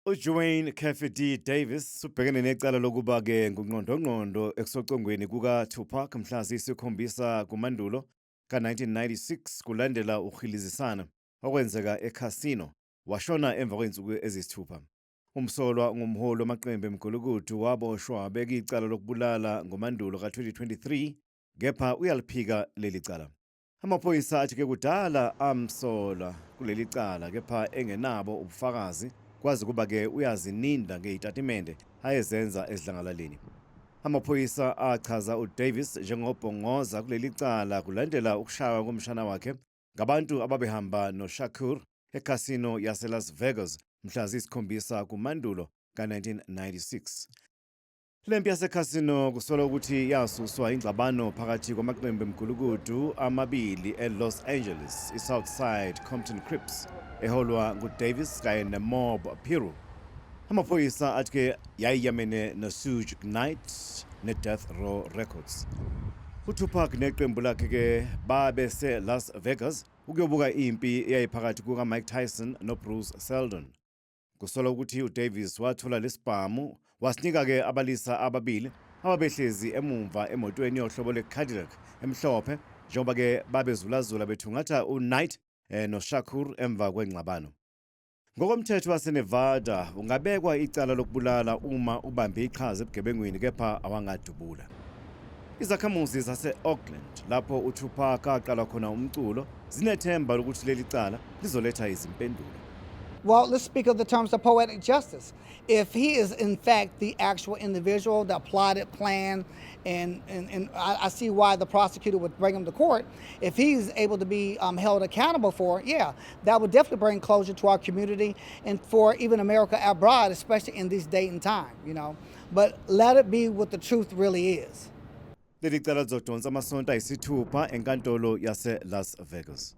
UDwayne "Keffe D" Davis ubhekene necala lokuba-ke nguqondongqondo ekusocongweni kuka-Tupac mhla ziyisi-7 kuMandulo ka-1996 kulandela ukuhilizisana okwenzeka eCasino, washona emva kwezinsuku eziyisithupha. Umsolwa ongumholi wamaqembu emgulukudu waboshwa wabeka icala lokubulala ngoMandulo ka-2023, kepha uyaliphika leli cala. Amaphoyisa athi-ke kudala amsola kuleli cala, kepha engenabo ubufakazi kwazi kuba-ke uyazininda ngey'tatimende ayezenza ezidlangalaleni. Amaphoyisa achaza uDavis njengobhongoza kuleli cala kulandela ukushaywa komshana wakhe ngabantu ababehamba noShakur eCasino yaseLas Vegas mhla ziyisi-7 kuMandulo ka-1996. Lempi yaseCasino kusolwa ukuthi yasuswa ingxabano phakathi kwamaqembu emgulukudu amabili eLos Angeles, iSouthside Compton Crips, eholwa nguDavis kanye neMob Piru. Amaphoyisa athi-ke yayiyamene noSuge Knight neDeath Row Records. UTupac neqembu lakhe-ke babeseLas Vegas ukuyobuka impi eyayiphakathi kukaMike Tyson noBruce Seldon. Kusolwa ukuthi uDavis wathola lesibhamu wasinika-ke abalisa ababili ababehlezi emumva emotweni yohlobo lwe-Cadillac emhlophe njengoba-ke babezulazula bethungatha uKnight noShakur emva kwengxabano. Ngokomthetho waseNevada ungabekwa icala lokubulala uma ubambe iqhaza ebugebengwini kepha awangadubula. Izakhamuzi zase-Oakland lapho uTupac aqala khona umculo zinethemba lokuthi leli cala lizoletha izimpendulo. Well, let's speak of the terms of poetic justice. If he is, in fact, the actual individual that plotted, planned, and I see why the prosecutor would bring him to court. If he's able to be held accountable for it, yeah, that would definitely bring closure to our community and for even America abroad, especially in this date and time, you know. But let it be what the truth really is. Leli cala lizodonsa amasonto ayisithupha enkantolo yase-Las Vegas.